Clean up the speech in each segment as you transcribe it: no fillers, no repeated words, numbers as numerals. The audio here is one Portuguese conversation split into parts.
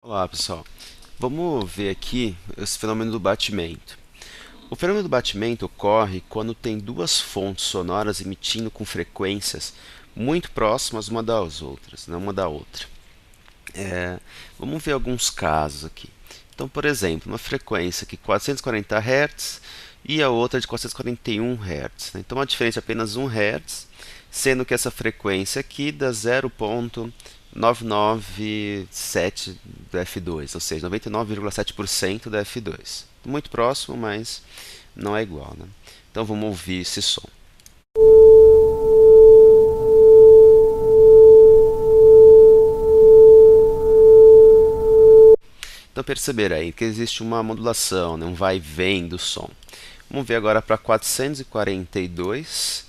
Olá, pessoal. Vamos ver aqui esse fenômeno do batimento. O fenômeno do batimento ocorre quando tem duas fontes sonoras emitindo com frequências muito próximas uma das outras, não uma da outra. Vamos ver alguns casos aqui. Então, por exemplo, uma frequência aqui 440 Hz e a outra de 441 Hz. Então, a diferença é apenas 1 Hz, sendo que essa frequência aqui dá 0,997 do F2, ou seja, 99,7% da F2. Muito próximo, mas não é igual, né? Então, vamos ouvir esse som. Então perceberam aí que existe uma modulação, né, um vai e vem do som. Vamos ver agora para 442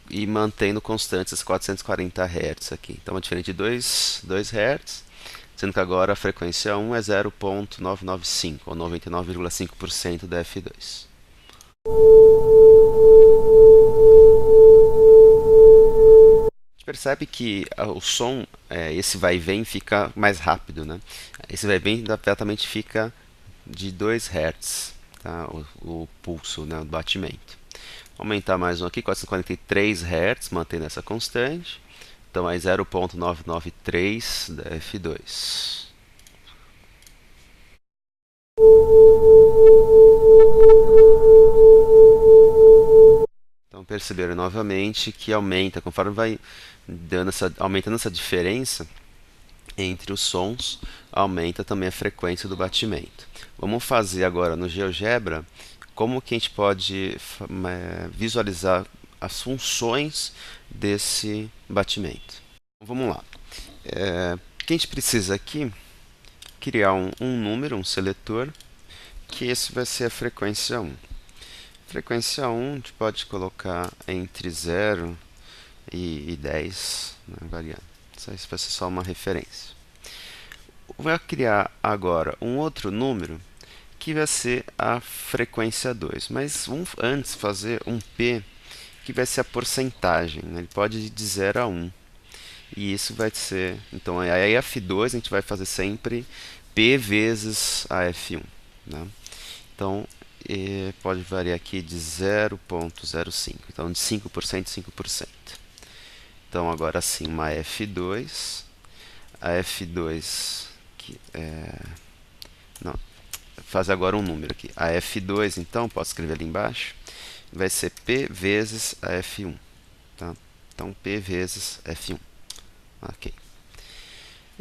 e mantendo constantes as 440 Hz aqui. Então é diferente de 2 Hz, sendo que agora a frequência 1 é 0,995 ou 99,5% da F2. A gente percebe que o som, esse vai e vem, fica mais rápido, né? Esse vai e vem exatamente fica de 2 Hz, tá? O pulso, né, o batimento. Vou aumentar mais um aqui, 443 Hz, mantendo essa constante. Então é 0,993 da F2. Então perceberam novamente que aumenta, conforme vai aumentando essa diferença entre os sons, aumenta também a frequência do batimento. Vamos fazer agora no GeoGebra como que a gente pode visualizar as funções desse batimento. Então, vamos lá. O que a gente precisa aqui? Criar um número, um seletor, que esse vai ser a frequência 1. Frequência 1 a gente pode colocar entre 0 e 10, né, variando. Isso vai ser só uma referência. Vai criar agora um outro número que vai ser a frequência 2. Mas vamos antes fazer um P que vai ser a porcentagem, né? Ele pode ir de 0 a 1. E isso vai ser. Então, a F2 a gente vai fazer sempre P vezes a F1. Né? Então, pode variar aqui de 0,05. Então, de 5% 5%. Então, agora sim, uma F2. A F2 que não, fazer agora um número aqui. A F2, então, posso escrever ali embaixo, vai ser P vezes a F1. Tá? Então, P vezes F1. Ok.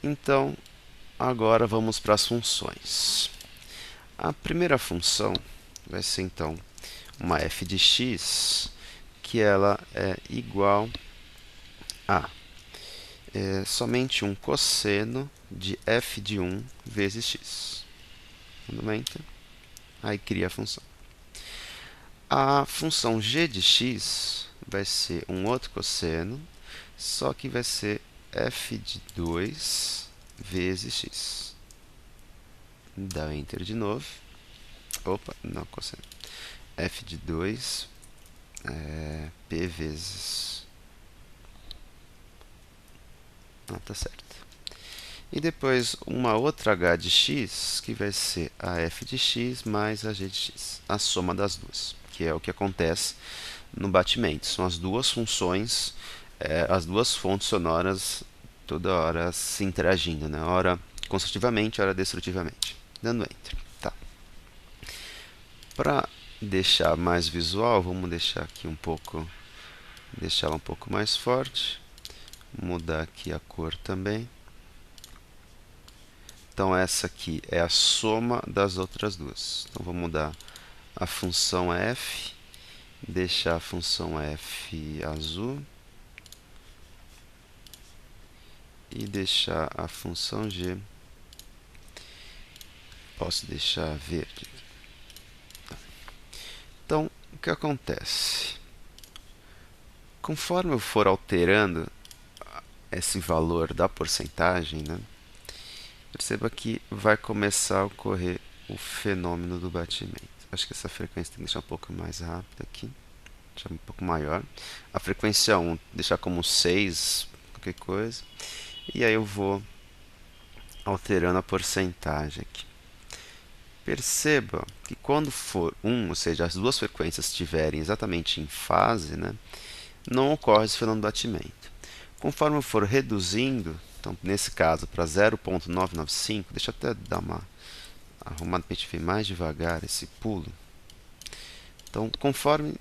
Então, agora vamos para as funções. A primeira função vai ser, então, uma f de x, que ela é igual a somente um cosseno de f de 1 vezes x. Quando enter, aí cria a função. A função g de x vai ser um outro cosseno, só que vai ser f de 2 vezes x. Dá enter de novo. Opa, não, cosseno. F de 2 p vezes. Ah, tá certo. E depois uma outra h de x, que vai ser a f de x mais a g de x. A soma das duas, que é o que acontece no batimento. São as duas funções, as duas fontes sonoras toda hora se interagindo, né? Ora construtivamente, ora destrutivamente. Dando enter. Tá. Para deixar mais visual, vamos deixar aqui um pouco, deixá-la um pouco mais forte. Mudar aqui a cor também. Então essa aqui é a soma das outras duas. Então vou mudar a função f, deixar a função f azul e deixar a função g, posso deixar verde. Então o que acontece? Conforme eu for alterando esse valor da porcentagem, né, perceba que vai começar a ocorrer o fenômeno do batimento. Acho que essa frequência tem que deixar um pouco mais rápida aqui, deixar um pouco maior. A frequência 1, deixar como 6, qualquer coisa. E aí eu vou alterando a porcentagem aqui. Perceba que quando for 1, ou seja, as duas frequências estiverem exatamente em fase, né, não ocorre esse fenômeno de batimento. Conforme eu for reduzindo, então nesse caso para 0.995, deixa eu até dar uma arrumada para a gente ver mais devagar esse pulo. Então, conforme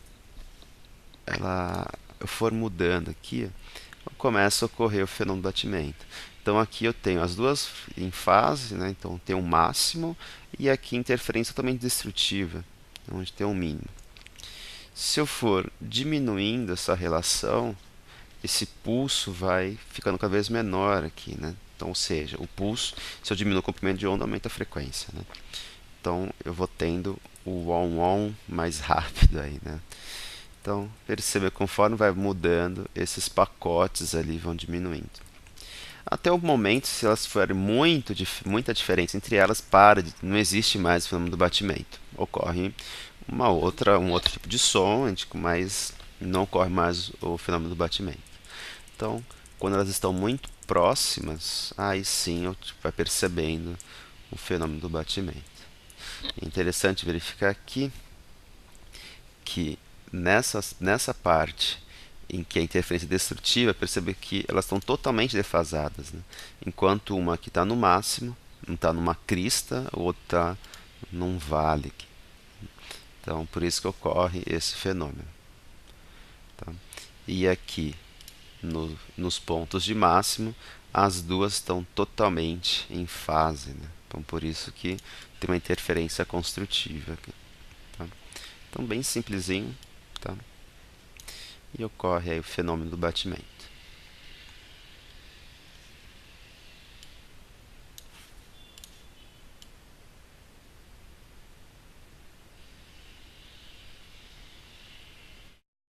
eu for mudando aqui, começa a ocorrer o fenômeno do batimento. Então aqui eu tenho as duas em fase, né? Então tem um máximo, e aqui interferência totalmente destrutiva, onde tem um mínimo. Se eu for diminuindo essa relação, esse pulso vai ficando cada vez menor aqui, né? Então, ou seja, o pulso, se eu diminuo o comprimento de onda, aumenta a frequência, né? Então eu vou tendo o on-on mais rápido aí, né? Então, perceba que conforme vai mudando, esses pacotes ali vão diminuindo. Até o momento, se elas forem muita diferença entre elas, não existe mais o fenômeno do batimento. Ocorre um outro tipo de som, mas não ocorre mais o fenômeno do batimento. Então, quando elas estão muito próximas, aí sim eu vai percebendo o fenômeno do batimento. É interessante verificar aqui que nessa parte em que a interferência é destrutiva, percebe que elas estão totalmente defasadas, né? Enquanto uma aqui está no máximo, não está numa crista, o outro está num vale. Então, por isso que ocorre esse fenômeno. Tá? E aqui, nos pontos de máximo, as duas estão totalmente em fase. Né? Então, por isso que tem uma interferência construtiva aqui. Tá? Então, bem simplesinho. Tá? E ocorre aí o fenômeno do batimento.